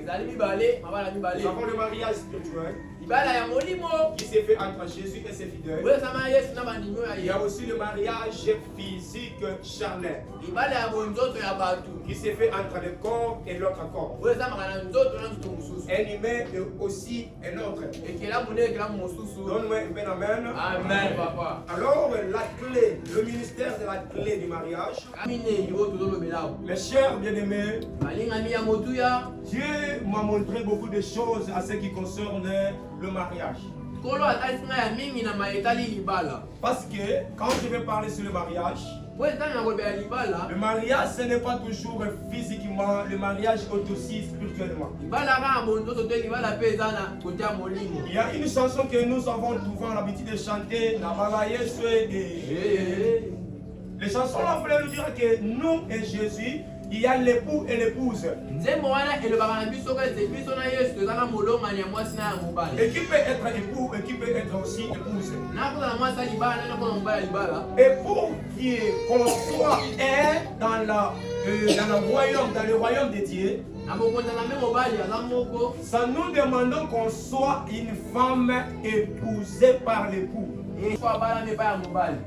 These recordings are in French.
Nous avons le mariage spirituel qui s'est fait entre Jésus et ses fidèles. Il y a aussi le mariage physique charnel qui s'est fait entre le corps et l'autre corps. Un humain et aussi un autre. Donne-moi un ben amen. Amen, papa. Alors, la clé, le ministère de la clé du mariage. Mes chers bien-aimés, Dieu m'a montré beaucoup de choses à ce qui concerne le mariage. Parce que quand je vais parler sur le mariage, ce n'est pas toujours physiquement, le mariage est aussi spirituellement. Il y a une chanson que nous avons souvent l'habitude de chanter, les chansons là voulaient nous dire que nous et Jésus, il y a l'époux et l'épouse. Et qui peut être époux et qui peut être aussi épouse. Et pour qu'on soit un dans le royaume de Dieu, ça nous demandons qu'on soit une femme épousée par l'époux.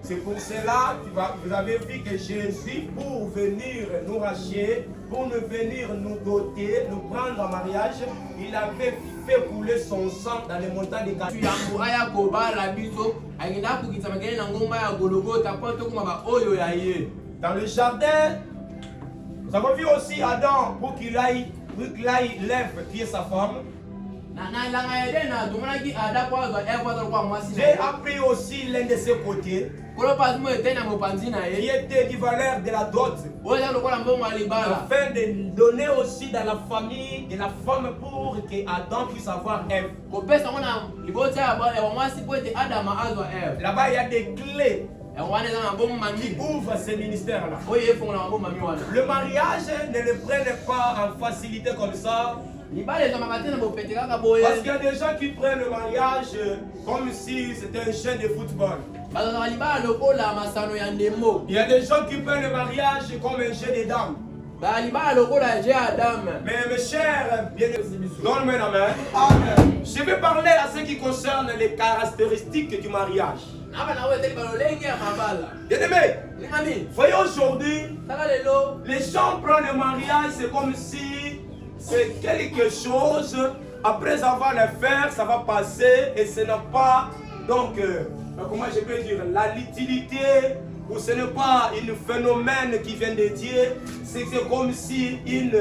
C'est pour cela que vous avez vu que Jésus, pour venir nous racheter, pour venir nous doter, nous prendre en mariage, il avait fait couler son sang dans les montagnes de Galilée. Dans le jardin, nous avons vu aussi Adam pour qu'il aille lève qui est sa femme. J'ai appris aussi l'un de ses côtés qui était du valeur de la dot, afin de donner aussi dans la famille de la femme pour que Adam puisse avoir Ève. Là-bas il y a des clés qui ouvrent ce ministère-là. Le mariage ne le prennent pas en facilité comme ça. Parce qu'il y a des gens qui prennent le mariage comme si c'était un jeu de football. Il y a des gens qui prennent le mariage comme un jeu de dames. Mais mes chers, donne-moi la main. Amen. Je vais parler à ce qui concerne les caractéristiques du mariage. Bien-aimés, voyez aujourd'hui, les gens prennent le mariage, c'est comme si c'est quelque chose, après avoir le faire, ça va passer et ce n'est pas, donc, comment je peux dire, la utilité, ou ce n'est pas un phénomène qui vient de Dieu, c'est comme si une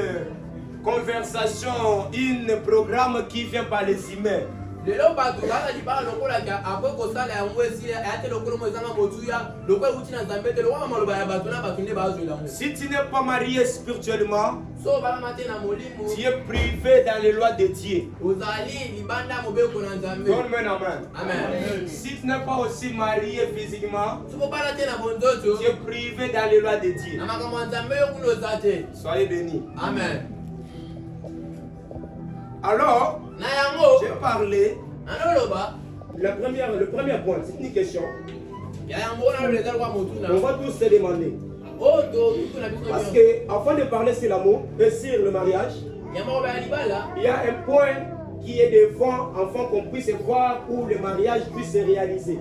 conversation, un programme qui vient par les humains. Si tu n'es pas marié spirituellement, tu es privé dans les lois de Dieu. Donne-moi une amen. Si tu n'es pas aussi marié physiquement, tu es privé dans les lois de Dieu. Soyez bénis. Amen. Alors, j'ai parlé. Le premier point, c'est une question. On va tous se demander. Parce qu'avant de parler sur l'amour et sur le mariage, il y a un point qui est devant, afin qu'on puisse voir où le mariage puisse se réaliser.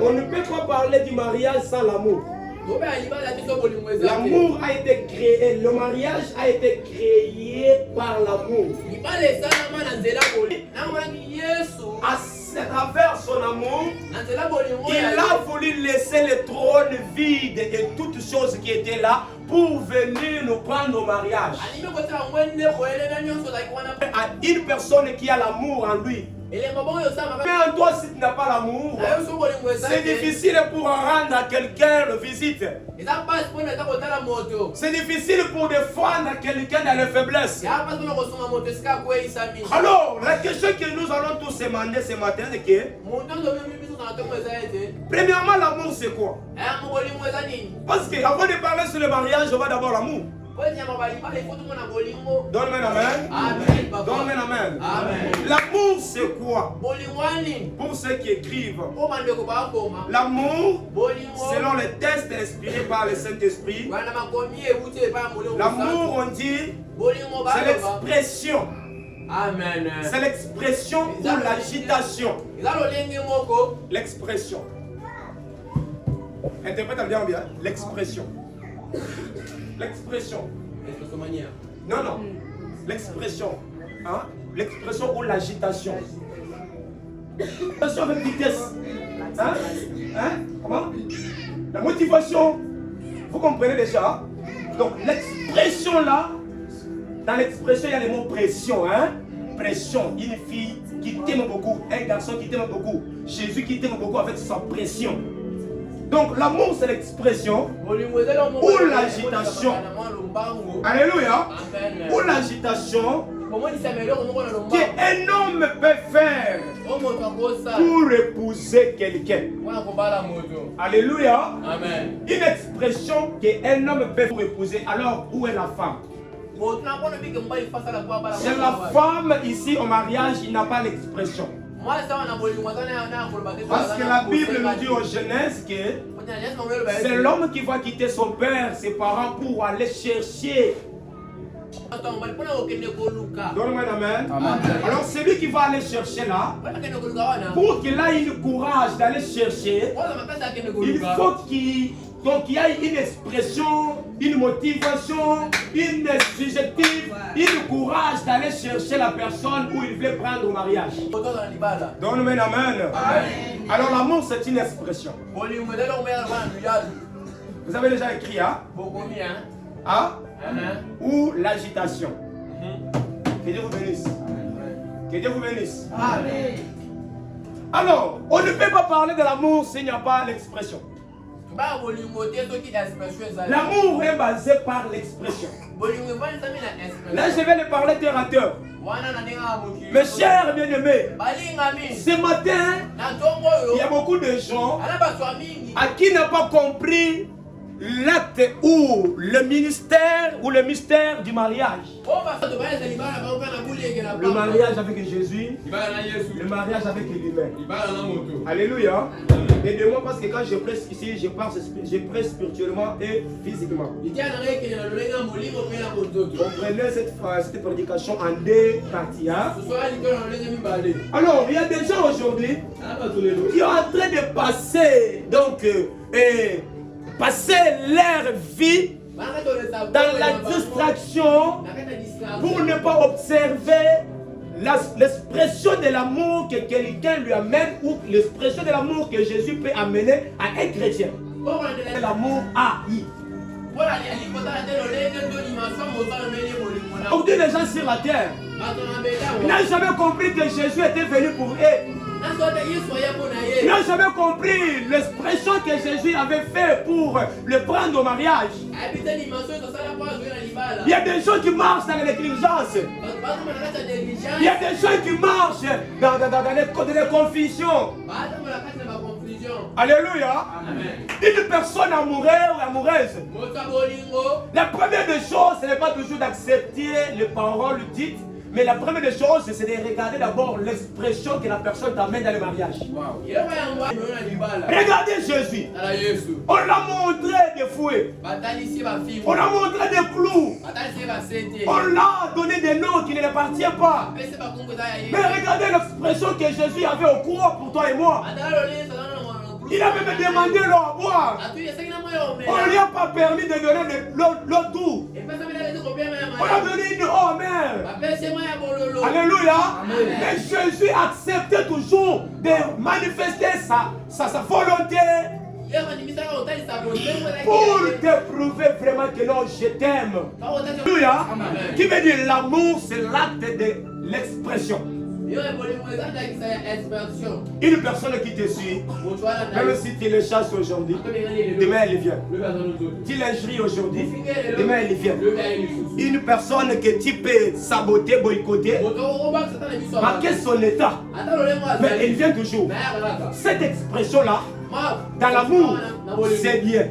On ne peut pas parler du mariage sans l'amour. L'amour a été créé, le mariage a été créé par l'amour. À travers son amour, il a voulu laisser le trône vide et toutes choses qui étaient là pour venir nous prendre au mariage. À une personne qui a l'amour en lui. Mais en toi, si tu n'as pas l'amour, c'est difficile pour rendre à quelqu'un la visite. C'est difficile pour défendre quelqu'un dans les faiblesses. Alors, la question que nous allons tous demander ce matin, c'est que premièrement, l'amour c'est quoi? Parce qu'avant de parler sur le mariage, on va d'abord l'amour. Donne-moi un amen. Amen. Donne-moi un amen. Amen. L'amour, c'est quoi? Pour ceux qui écrivent, l'amour, selon les tests inspirés par le Saint-Esprit, l'amour, on dit, c'est l'expression. Amen. C'est l'expression ou l'agitation. L'expression. Interprète bien, bien. L'expression. L'expression. Non, non. L'expression. Hein? L'expression ou l'agitation. L'agitation avec vitesse. Hein? Hein? Comment? La motivation. Vous comprenez déjà? Donc, l'expression là, dans l'expression, il y a le mot pression. Hein? Pression. Une fille qui t'aime beaucoup. Un garçon qui t'aime beaucoup. Jésus qui t'aime beaucoup avec sa pression. Donc l'amour c'est l'expression ou l'agitation. Alléluia. Ou l'agitation qu'un homme peut faire pour épouser quelqu'un. Alléluia. Amen. Une expression qu'un homme peut pour épouser. Alors où est la femme? C'est la femme ici au mariage, il n'a pas l'expression. Parce que la Bible nous dit en Genèse que c'est l'homme qui va quitter son père, ses parents pour aller chercher. Donne-moi un amen. Alors celui qui va aller chercher là, pour qu'il ait le courage d'aller chercher, il faut qu'il y ait une expression, une motivation, une subjective, une courage d'aller chercher la personne où il veut prendre au mariage. Donne-moi un amen. Alors l'amour c'est une expression. Vous avez déjà écrit hein? Hein? Ou l'agitation. Que Dieu vous bénisse. Que Dieu vous bénisse. Alors, on ne peut pas parler de l'amour s'il n'y a pas l'expression. L'amour est basé par l'expression. Là, je vais le parler terre à terre. Mes chers bien-aimés, ce matin, il y a beaucoup de gens à qui n'ont pas compris l'acte ou le ministère ou le mystère du mariage. Le mariage avec Jésus, le mariage avec l'humain. Alléluia. Aidez-moi parce que quand je prêche ici, je prêche spirituellement et physiquement. Comprenez cette prédication en deux parties. Hein? Alors, il y a des gens aujourd'hui qui sont en train de passer, donc, passer leur vie dans la distraction pour ne pas observer l'expression de l'amour que quelqu'un lui amène ou l'expression de l'amour que Jésus peut amener à un chrétien. L'amour AI. Aujourd'hui, les gens sur la terre n'ont jamais compris que Jésus était venu pour eux. Ils n'ont jamais compris l'expression que Jésus avait fait pour le prendre au mariage. Il y a des gens qui marchent dans les négligences. Il y a des gens qui marchent dans les confusions. Alléluia. Une personne amoureuse ou amoureuse, la première des choses, ce n'est pas toujours d'accepter les paroles dites. Mais la première des choses, c'est de regarder d'abord l'expression que la personne t'amène dans le mariage. Regardez Jésus. On l'a montré des fouets. On l'a montré des clous. On l'a donné des noms qui ne lui appartiennent pas. Mais regardez l'expression que Jésus avait au courant pour toi et moi. Il a même demandé l'eau à boire. On ne lui a pas permis de donner l'eau douce. On a donné une eau amère. Alléluia. Mais Jésus acceptait toujours de manifester sa volonté pour te prouver vraiment que non, je t'aime. Alléluia. Qui veut dire l'amour, c'est l'acte de l'expression. Une personne qui te suit, même si tu le chasses aujourd'hui, demain elle vient. Tu l'injures aujourd'hui, demain elle vient. Une personne que tu peux saboter, boycotter, marquer son état, mais elle vient toujours. Cette expression-là, Dans l'amour, c'est bien.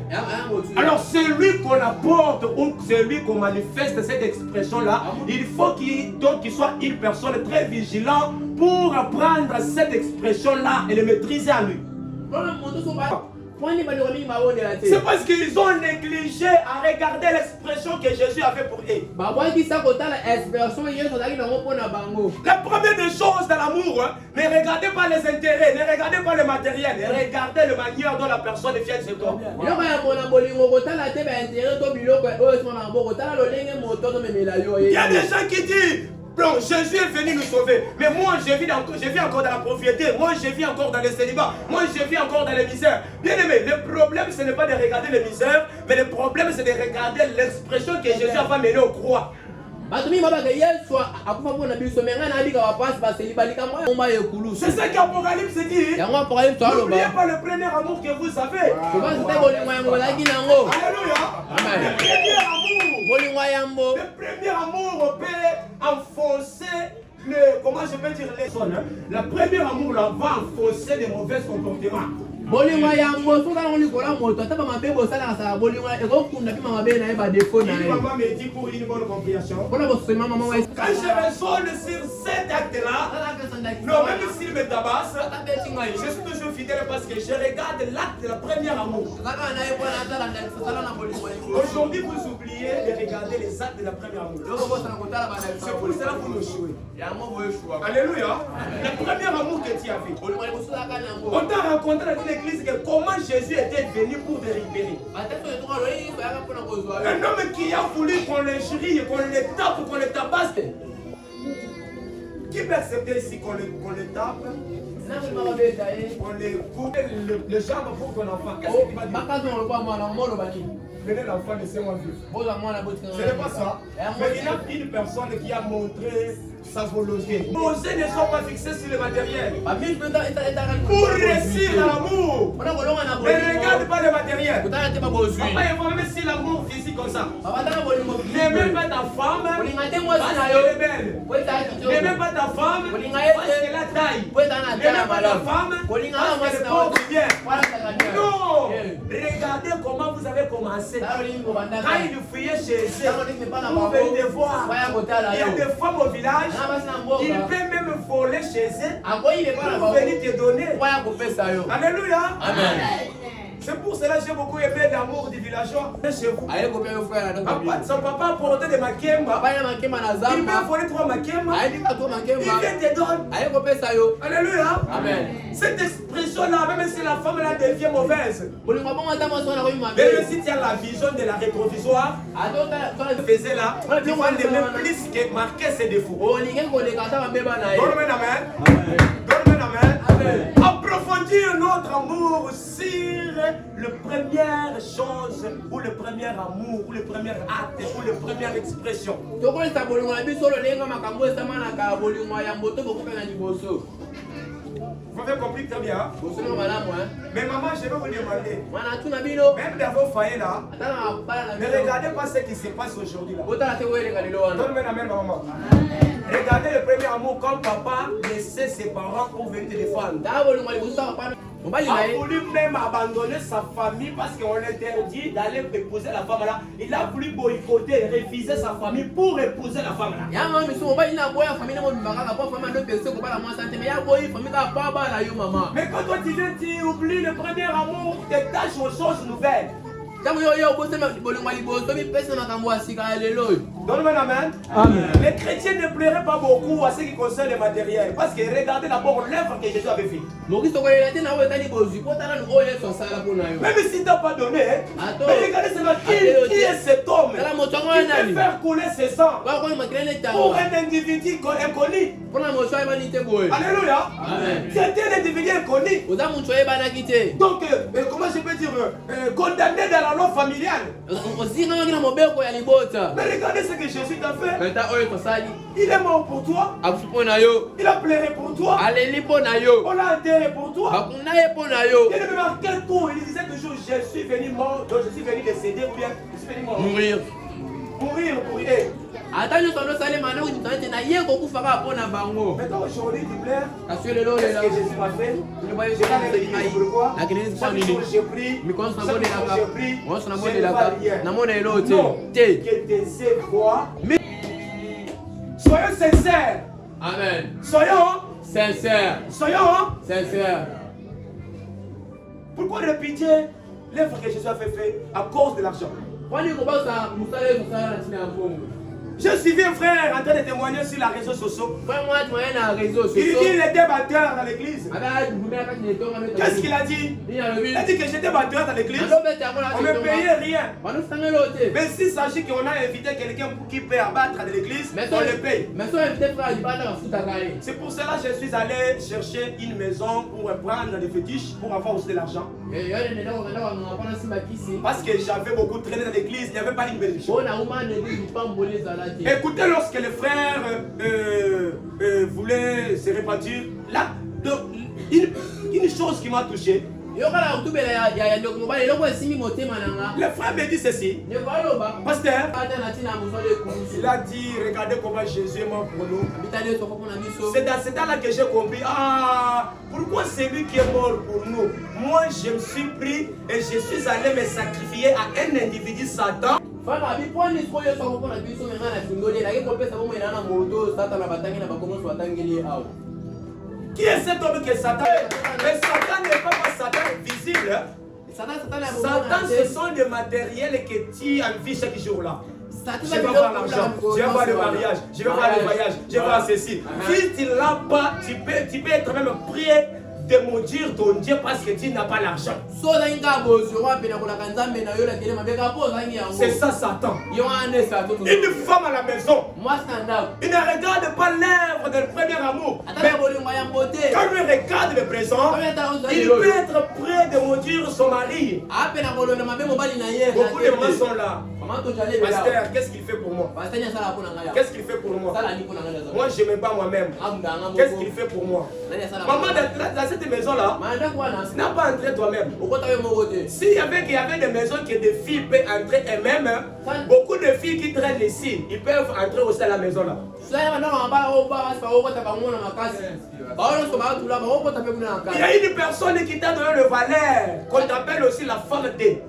Alors celui qu'on apporte ou celui qu'on manifeste cette expression-là, il faut qu'il soit une personne très vigilante pour apprendre cette expression-là et le maîtriser à lui. C'est parce qu'ils ont négligé à regarder l'expression que Jésus avait pour eux. La première des choses dans l'amour, ne regardez pas les intérêts, ne regardez pas le matériel, regardez la manière dont la personne est fière de toi. Il y a des gens qui disent, bon, Jésus est venu nous sauver, mais moi je vis encore dans la pauvreté, moi je vis encore dans les célibats, moi je vis encore dans les misères. Bien aimé, le problème ce n'est pas de regarder les misères, mais le problème c'est de regarder l'expression que Jésus a mené au croix. C'est ça qu'Apocalypse dit. N'oubliez pas le premier amour que vous avez. Alléluia. Le premier amour peut enfoncer comment je peux dire les zones. Le premier amour là va enfoncer les mauvais comportements. Quand je raisonne sur cet acte-là, non, même s'il me tabasse, je suis toujours fidèle parce que je regarde l'acte de la première amour. Aujourd'hui, vous oubliez de regarder les actes de la première amour. C'est pour cela que vous me jouez. Alléluia. Le premier amour que tu as fait. On t'a rencontré dans une église que comment Jésus était venu pour te libérer. Un homme qui a voulu qu'on le jurie, qu'on le tape, qu'on le tabasse. Qui peut accepter ici qu'on le tape? On les coupe le jambes pour ton enfant. Qu'est-ce qu'il va dire? Venez l'enfant, laissez-moi vivre. Ce n'est pas ça. Mais il y a une personne qui a montré sa volonté. Vos yeux ne sont pas fixés sur le matériel. Pour réussir l'amour, ne regarde pas le matériel. Papa, il faut même si l'amour physique comme ça. N'aimez pas ta femme parce qu'elle est belle. N'aimez pas ta femme parce qu'elle a taille. N'aimez pas ta femme parce qu'elle porte bien. Non! Regardez comment vous avez commencé. Quand il fuyait chez eux, vous venez de voir. Il y a des femmes au village, il peut même voler chez eux pour venir te donner. Alléluia. Amen. C'est pour cela que j'ai beaucoup aimé l'amour du villageois chez vous. Son papa a porté des makemba. Il peut voler 3 makemba. Il vient te donner. Alléluia. Amen. Cette expression-là, même si la femme là devient mauvaise, même si tu as la vision de la rétrovisoire, tu faisais là, tu vois les mêmes plus que marquer ses défauts. Donne-moi un amen. Donne-moi un amen. Approfondir notre amour sur la première chose, ou le premier amour, ou le premier acte, ou la première expression. Vous avez compris très bien. Mais maman, je vais vous demander, même dans vos foyers là, ne regardez pas ce qui se passe aujourd'hui là. Donne-moi la main, maman. Regardez le premier amour quand papa laissait ses parents pour venir te défendre. Il a voulu même abandonner sa famille parce qu'on l'interdit d'aller épouser la femme là. Il a voulu boycotter, refuser sa famille pour épouser la femme là. Mais quand toi tu viens, tu oublies le premier amour, tu t'attaches aux choses nouvelles. Donne-moi la main. Les chrétiens ne pleuraient pas beaucoup à ce qui concerne le matériel. Parce que regardez d'abord l'œuvre que Jésus avait fait. Même s'il ne t'a pas donné, mais regardez seulement qui est cet homme qui peut faire couler ses sangs pour un individu inconnu. Alléluia. C'était un individu inconnu. Donc, comment je peux dire, condamné dans la loi familiale. Mais regardez ce que Jésus t'a fait. Il est mort pour toi. Il a pleuré pour toi. On l'a enterré pour toi. Il ne me marquait tout. Il disait toujours, je suis venu mort, donc je suis venu décéder ou bien je suis venu mort. Mourir pour eux. Maintenant aujourd'hui tu pleures. Parce que Jésus m'a fait. J'ai pas l'église pourquoi? Chaque jour j'ai pris. Je ne vois rien. Non, que tes yeux voient. Soyons sincères. Amen. Soyons sincères. Soyons sincères. Pourquoi répéter l'œuvre que Jésus a fait à cause de l'argent? Je suivi un frère en train de témoigner sur les réseaux sociaux. Il dit qu'il était batteur dans l'église. Qu'est-ce qu'il a dit? Il a dit que j'étais batteur dans l'église. On ne me payait rien. Mais s'il s'agit qu'on a invité quelqu'un qui peut abattre dans l'église, on le paye. C'est pour cela que je suis allé chercher une maison pour prendre des fétiches pour avoir aussi de l'argent. Parce que j'avais beaucoup traîné dans l'église, il n'y avait pas une bénédiction. Écoutez, lorsque le frère voulait se répartir, là, une chose qui m'a touché. Le frère me dit ceci. Pasteur, il a dit, regardez comment Jésus est mort pour nous. C'est dans ce temps-là que j'ai compris. Ah, pourquoi c'est lui qui est mort pour nous? Moi, je me suis pris et je suis allé me sacrifier à un individu Satan. Qui est cet homme qui est Satan? Mais Satan n'est pas Satan visible. Satan, ce sont des matériels que tu as vu chaque jour là. Je vais voir l'argent, je vais voir le mariage, je vais voir le voyage, je vais voir ceci. Si tu ne l'as pas, tu peux être même prêt de maudire ton Dieu parce que tu n'as pas l'argent. C'est ça Satan. Une femme à la maison, il ne regarde pas l'œuvre de premier amour. Mais quand il regarde le présent, il peut être prêt de maudire son mari. Beaucoup de mamans sont là. Pasteur, qu'est-ce qu'il fait pour moi? Qu'est-ce qu'il fait pour moi? Moi, je ne me bats moi-même. Qu'est-ce qu'il fait pour moi? Maman, dans cette maison-là, tu n'as pas entré toi-même. S'il y avait des maisons que des filles peuvent entrer elles-mêmes, beaucoup de filles qui traînent ici, ils peuvent entrer aussi à la maison-là. Il y a une personne qui t'a donné le valeur, qu'on appelle aussi la femme D.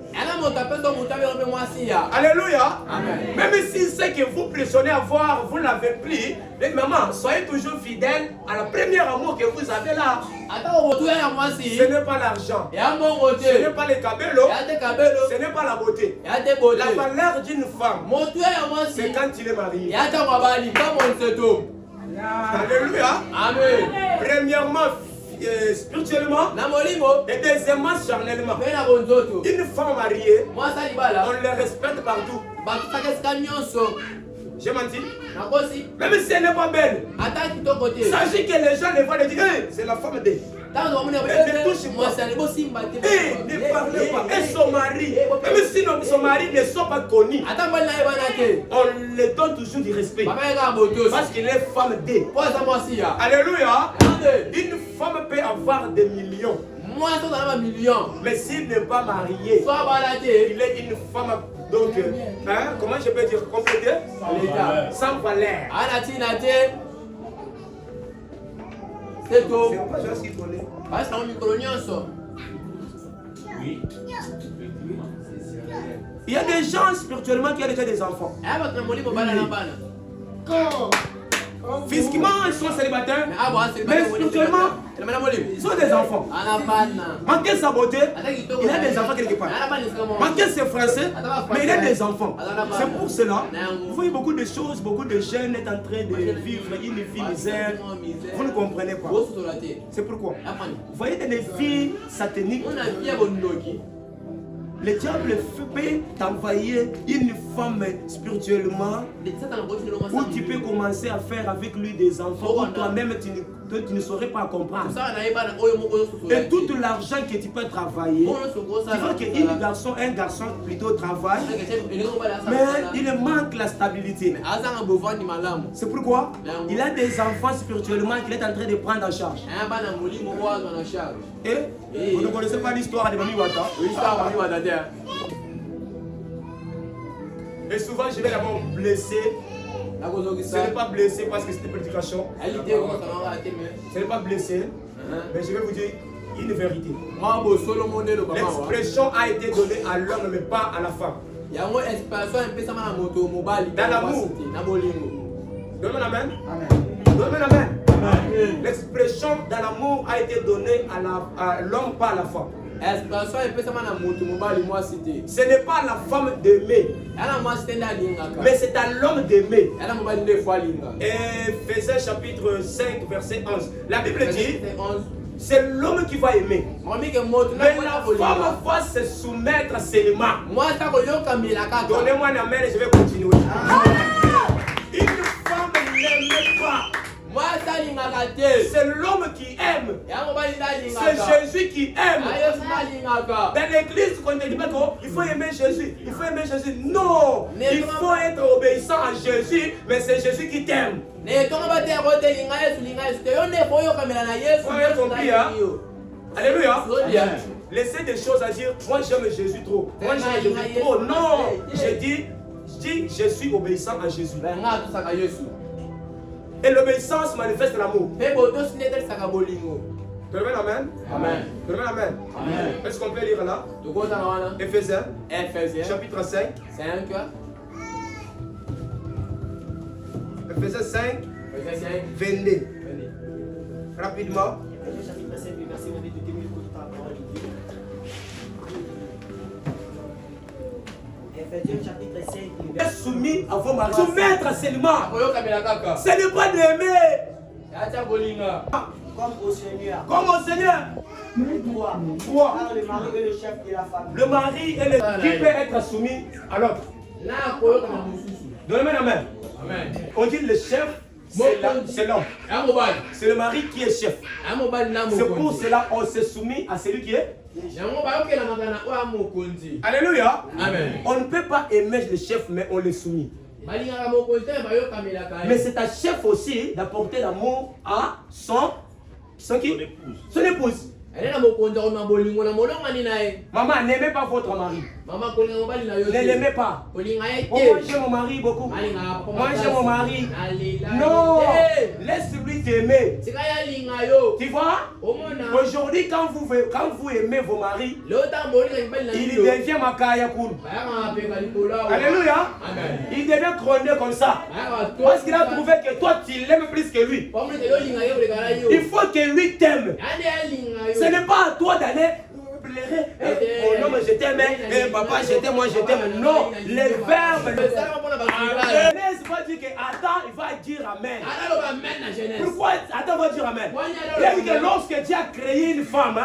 Alléluia. Amen. Même si c'est que vous plaissionnez à voir, vous ne l'avez plus. Mais maman, soyez toujours fidèle à la première amour que vous avez là. Ce n'est pas l'argent. Ce n'est pas les cabelos. Ce n'est pas la beauté. La valeur d'une femme, c'est quand il est marié. Alléluia. Amen. Premièrement, spirituellement et deuxièmement charnellement. Une femme mariée, on le respecte partout. J'ai menti? Même si elle n'est pas belle, il s'agit que les gens les voient et disent hey, c'est la femme de. Ne touche pas. Ne parlez pas. Et son mari, même si son mari ne sont pas connus, on les donne toujours du respect. Parce qu'il est femme D. Alléluia. Une femme peut avoir des millions. Mais s'il n'est pas marié, il est une femme. Donc, comment je peux dire compléter? Sans valeur. C'est pas juste qu'il connaît. Il y a des gens spirituellement qui ont déjà des enfants. Physiquement, ils sont célibataires, mais spirituellement, ils sont des enfants. Manquer sa beauté, il a des enfants quelque part. Manquer ses français, mais il a des enfants. C'est pour cela, vous voyez beaucoup de choses, beaucoup de jeunes sont en train de vivre une vie misère. Vous ne comprenez pas. C'est pourquoi. Vous voyez des filles sataniques. Le diable peut t'envoyer une femme spirituellement où tu peux commencer à faire avec lui des enfants où toi-même tu ne saurais pas comprendre. Et tout l'argent que tu peux travailler, tu vois qu'un garçon plutôt travaille, mais il manque la stabilité. C'est pourquoi il a des enfants spirituellement qu'il est en train de prendre en charge. Et vous ne connaissez pas l'histoire de Mami Wata? Et souvent je vais d'abord blesser Ce n'est pas blessé parce que c'était prédication. Ce n'est pas blessé. Mais je vais vous dire une vérité. L'expression a été donnée à l'homme mais pas à la femme. Dans l'amour. Donne-moi amen. Donne-moi amen. L'expression dans l'amour a été donnée à l'homme, pas à la femme. Ce n'est pas à la femme d'aimer, mais c'est à l'homme d'aimer. Éphésiens chapitre 5, verset 11. La Bible dit, c'est l'homme qui va aimer. Mais la femme va se soumettre seulement. Donnez-moi un amen et je vais continuer. Une femme n'aime pas. C'est l'homme qui aime. C'est Jésus qui aime. Dans l'église, quand on ne dit pas qu'il faut aimer Jésus, il faut aimer Jésus. Non, il faut être obéissant à Jésus, mais c'est Jésus qui t'aime. Vous avez compris, hein? Alléluia. Laissez des choses à dire. Moi j'aime Jésus trop. Moi j'aime Jésus trop. Non, je dis je suis obéissant à Jésus. Et l'obéissance manifeste l'amour. Donnez-moi amen. Amen. Donnez-moi amen. Est-ce qu'on peut lire là? Éphésiens. Chapitre 5. Éphésiens 5. 22. Rapidement. Chapitre 5, verset 22 de 2000 pour toute la parole de Dieu. Éphésiens chapitre 5. Être soumis à vos maris. Soumettre seulement. Ce n'est pas d'aimer. Comme au Seigneur. Comme au Seigneur. Toi. Car le mari est le chef de la famille. Le mari est le qui peut être soumis à l'autre. Donnez-moi la main. On dit le chef, c'est l'homme. C'est le mari qui est chef. C'est pour cela qu'on se soumet à celui qui est. Alléluia. Amen. On ne peut pas aimer le chef, mais on le soumet. Mais c'est à chef aussi d'apporter l'amour à son épouse. Maman, n'aimez pas votre mari. Ne l'aimez pas. Oh, moi j'aime mon mari beaucoup. Moi j'aime mon mari. Non, laisse-lui t'aimer. Tu vois? Aujourd'hui, quand vous aimez vos maris, il devient Makaya Koul. Alléluia. Il devient crôné comme ça. Parce qu'il a trouvé que toi tu l'aimes plus que lui. Il faut que lui t'aime. Ce n'est pas à toi d'aller pleurer. Oh non, mais je t'aime. Papa, je t'aime, moi je t'aime. Non, les verbes. Genèse va dire que Adam, il va dire Amen. Pourquoi Adam va dire Amen? Il a dit que lorsque Dieu a créé une femme,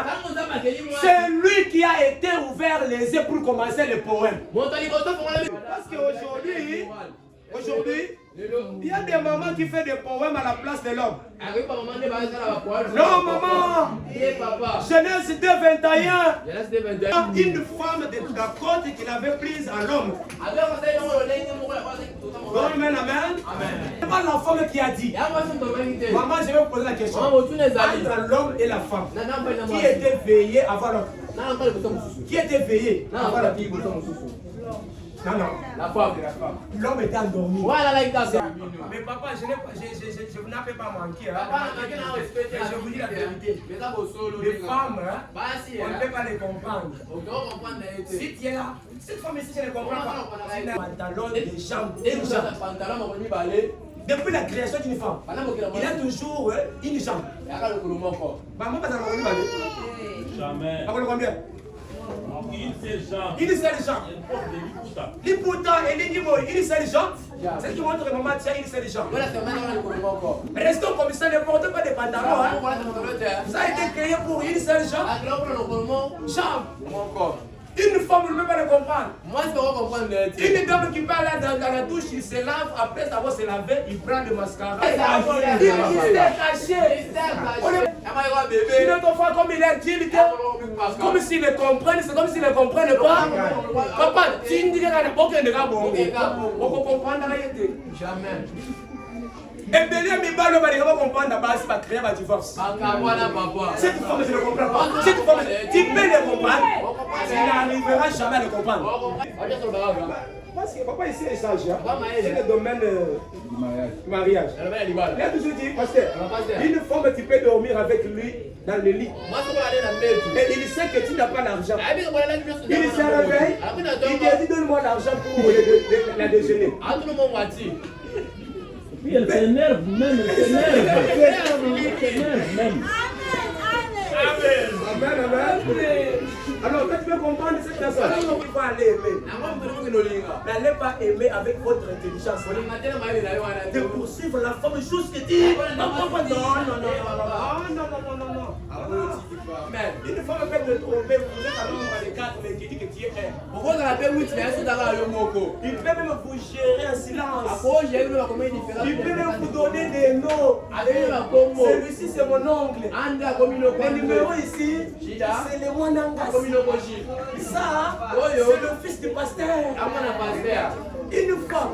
c'est lui qui a été ouvert les yeux pour commencer le poème. Parce qu'aujourd'hui, il y a des mamans qui font des poèmes à la place de l'homme. Non, maman. Genèse 2, 21. Une femme de la côte qu'il avait prise à l'homme. Amen, amen. C'est pas la femme qui a dit. Maman, je vais vous poser la question. Entre l'homme et la femme, qui était veillé avant l'autre? Qui était veillé avant l'autre? Non, non. La femme. L'homme était endormi. Mais papa, je n'avais pas manqué. Je vous dis la vérité. Les femmes, on ne peut pas les comprendre. Si tu es là, cette femme ici, je ne comprends pas. C'est un pantalon, des jambes, depuis la création d'une femme, il a toujours une jambe. Maman, pas jamais. Combien? Une seule jambe. L'important et l'ignoble, une seule jambe. C'est ce qui montre que maman tient une seule jambe. Restons comme ça, ne portez pas de pantalons. Ça a été créé pour une seule jambe. Jambe. Une femme ne peut pas le comprendre. Moi, je peux pas comprendre. Une dame qui parle dans la douche, il se lave, après avoir se lavé, il prend le mascara. Il s'est caché. Il ne comprend pas comme il est dit, comme s'il le comprenne, c'est comme s'il ne comprenne pas. Papa, tu ne dis rien, aucun de gars bon. On peut comprendre jamais. Et Bélier Mibalo va comprendre d'abord si va créer un divorce. Cette femme, je ne comprends pas. Cette femme, tu peux le comprendre. Tu n'arriveras jamais à le comprendre. Parce que papa ici est sage. Papa, C'est le domaine du mariage. Il a toujours dit, pasteur, une femme, tu peux dormir avec lui dans le lit. Et il sait que tu n'as pas l'argent. Il se réveille, il te dit donne-moi l'argent pour la déjeuner. Puis elle s'énerve même, elle s'énerve même. Amen, amen. Alors, quand tu peux comprendre cette personne, il faut aller aimer. N'allez pas aimer avec votre intelligence. De poursuivre la femme, chose qui dit non. Une femme peut te tromper, vous êtes à l'ombre des 4, mais qui dit que tu es il peut même vous gérer en silence. Il peut même vous donner des noms. Celui-ci, c'est mon oncle. Le numéro ici, c'est le Mwanangas. Ça, c'est le fils du pasteur. Une femme